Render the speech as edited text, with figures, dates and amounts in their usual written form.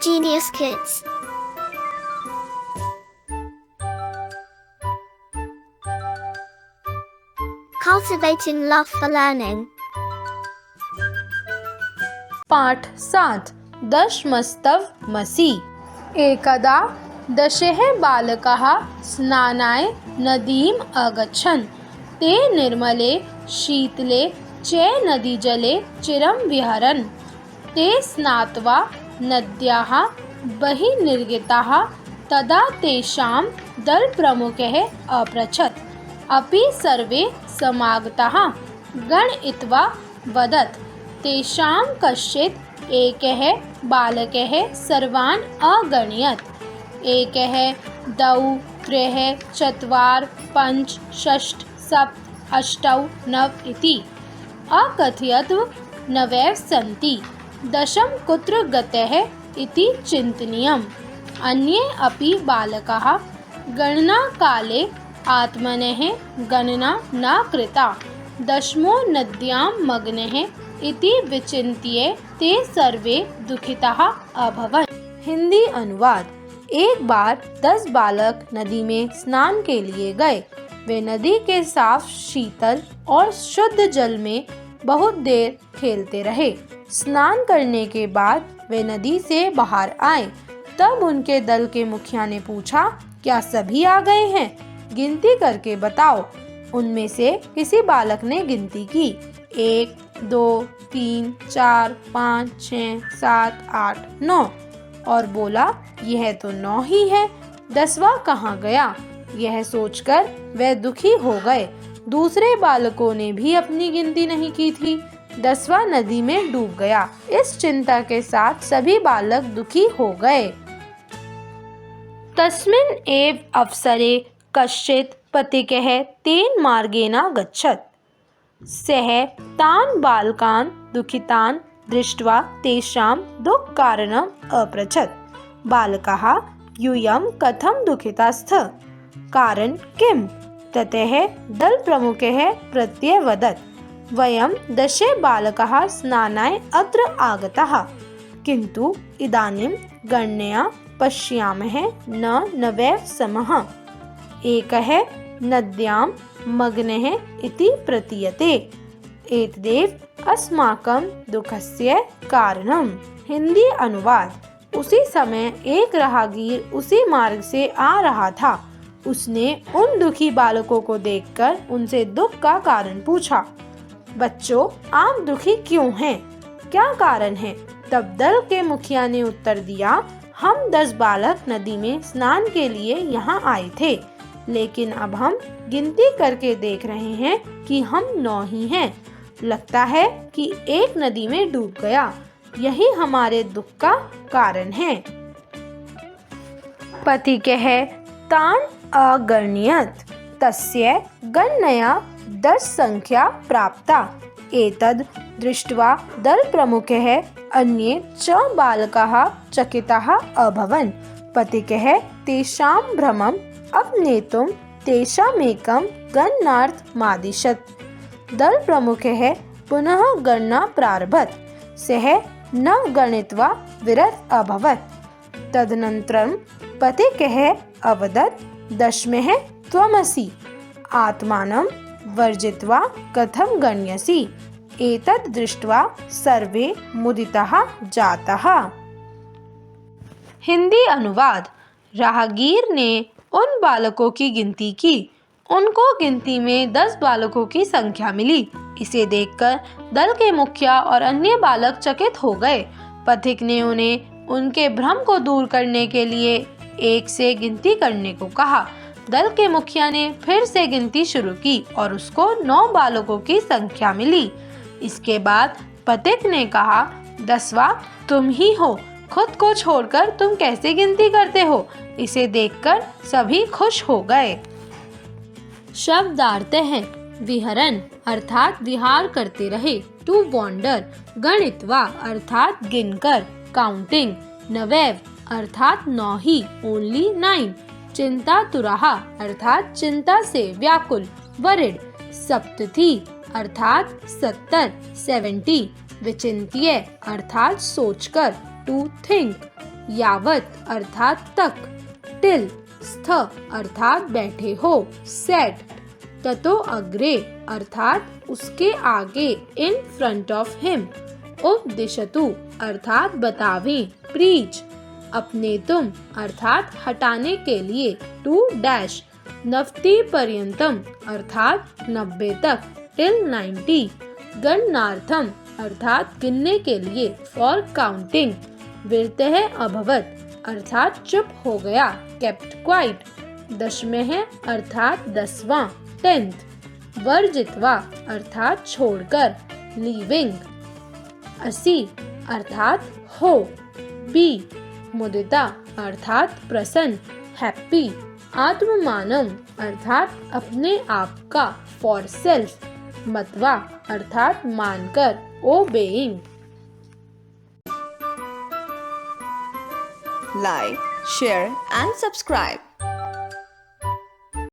Genius Kids. Cultivating love for learning. पाठ 7 दशमस्तवमसि। एकदा दशः बालकाः स्नानाय नदीम् अगच्छन्। ते निर्मले शीतले च नदीजले चिरं विहरन्। ते स्नात्वा नद्याः बहिः निर्गताः। तदा तेषां दलप्रमुखः अपृच्छत्। अपि सर्वे समागताः? गणयित्वा वदत्। तेषां कश्चित् एकः बालकः सर्वान् अगणयत्। एकः, द्वौ, त्रयः, चत्वारि, पञ्च, षष्ठ, सप्त, अष्टौ, नव इति अकथयत्। नवैव सन्ति। दशम कुत्र गतः इति चिन्तनीयम्। अन्ये अपि बालकाः गणनाकाले आत्मनः गणना न कृता। दशमो नद्यां मग्नः इति विचिन्त्य ते सर्वे दुखिताः अभवन्। हिंदी अनुवाद। एक बार 10 बालक नदी में स्नान के लिए गए। वे नदी के साफ, शीतल और शुद्ध जल में बहुत देर खेलते रहे। स्नान करने के बाद वे नदी से बाहर आए। तब उनके दल के मुखिया ने पूछा, क्या सभी आ गए हैं? गिनती करके बताओ। उनमें से किसी बालक ने गिनती की। 1, 2, 3, 4, 5, 6, 7, 8, 9 और बोला, यह तो 9 ही है, 10वां कहाँ गया? यह सोचकर वे दुखी हो गए। दूसरे बालकों ने भी अपनी गिनती नहीं की थी। 10वां नदी में डूब गया। इस चिंता के साथ सभी बालक दुखी हो गए। तस्मिन् एव अवसरे कश्चित् पथिकः तेन मार्गेण गच्छत्। सः तान् बालकान् दुःखितान् दृष्ट्वा तेषां दुःखकारणम् अपृच्छत्। बालकाः, यूयं कथं दुःखिता स्तः? कारणं किम्? ततः दलप्रमुखः प्रत्यवदत्। वयं 10 बालकाः स्नानाय अत्र आगताः, किन्तु इदानीं गणनया पश्यामः न नवैव समः। एकः नद्यां मग्नः इति प्रतीयते। एतदेव अस्माकं दुःखस्य कारणम्। हिंदी अनुवाद। उसी समय एक राहगीर उसी मार्ग से आ रहा था। उसने उन दुखी बालकों को देखकर उनसे दुख का कारण पूछा। बच्चों, आप दुखी क्यों हैं? क्या कारण है? तब दल के मुखिया ने उत्तर दिया, हम 10 बालक नदी में स्नान के लिए यहाँ आए थे, लेकिन अब हम गिनती करके देख रहे हैं कि हम 9 ही हैं। लगता है कि एक नदी में डूब गया। यही हमारे दुख का कारण है। पथिकः तान् अगणयत्। तस्य गणनया 10 संख्या प्राप्ता। एतद् दृष्ट्वा दलप्रमुखः अन्ये च बालकाः चकिताः अभवन्। पथिकः तेषां भ्रमम् अपनेतुं तेषामेकं गणनार्थमादिशत्। दलप्रमुखः पुनः गणना प्रारभत। सः न गणयित्वा विरत अभवत्। तदनन्तरं पथिकः अवदत्, दशमः त्वमसि। आत्मानं वर्जयित्वा कथं गण्यसि? एतत् दृष्ट्वा सर्वे मुदिताः जाताः। हिंदी अनुवाद। राहगीर ने उन बालकों की गिनती की। उनको गिनती में 10 बालकों की संख्या मिली। इसे देखकर दल के मुखिया और अन्य बालक चकित हो गए। पथिक ने उन्हें उनके भ्रम को दूर करने के लिए 1 से गिनती करने को कहा। दल के मुखिया ने फिर से गिनती शुरू की और उसको 9 बालकों की संख्या मिली। इसके बाद पथिक ने कहा, 10वां तुम ही हो। खुद को छोड़कर तुम कैसे गिनती करते हो? इसे देखकर सभी खुश हो गए। शब्दार्थ है विहरन अर्थात विहार करते रहे। To wander. गणित्वा अर्थात गिनकर, काउंटिंग। नवैव अर्थात 9 ही, ओनली 9। चिंतातुरः अर्थात चिंता से व्याकुल, वरिड। सप्तति अर्थात 70, 70। विचिन्त्य अर्थात सोचकर, टू थिंक। यावत अर्थात तक, टिल स्थ अर्थात बैठे हो, सेट ततो अग्रे अर्थात उसके आगे, इन फ्रंट ऑफ हिम, उपदिशतु अर्थात बतावें, प्रीच अपने तुम अर्थात हटाने के लिए, टू डैश नवति पर्यंतम अर्थात 90 तक, टिल 90, गणनार्थम अर्थात गिनने के लिए, फॉर काउंटिंग, विरतः अभवत अर्थात चुप हो गया, केप्ट क्वाइट, दशमः अर्थात 10वां, 10th, वर्जित्वा अर्थात छोड़कर, लीविंग, असि अर्थात हो, बी मुदिता अर्थात प्रसन्न, हैप्पी, आत्ममानम अर्थात अपने आप का, फॉर सेल्फ, मतवा अर्थात मानकर, obeying. Like, share and subscribe.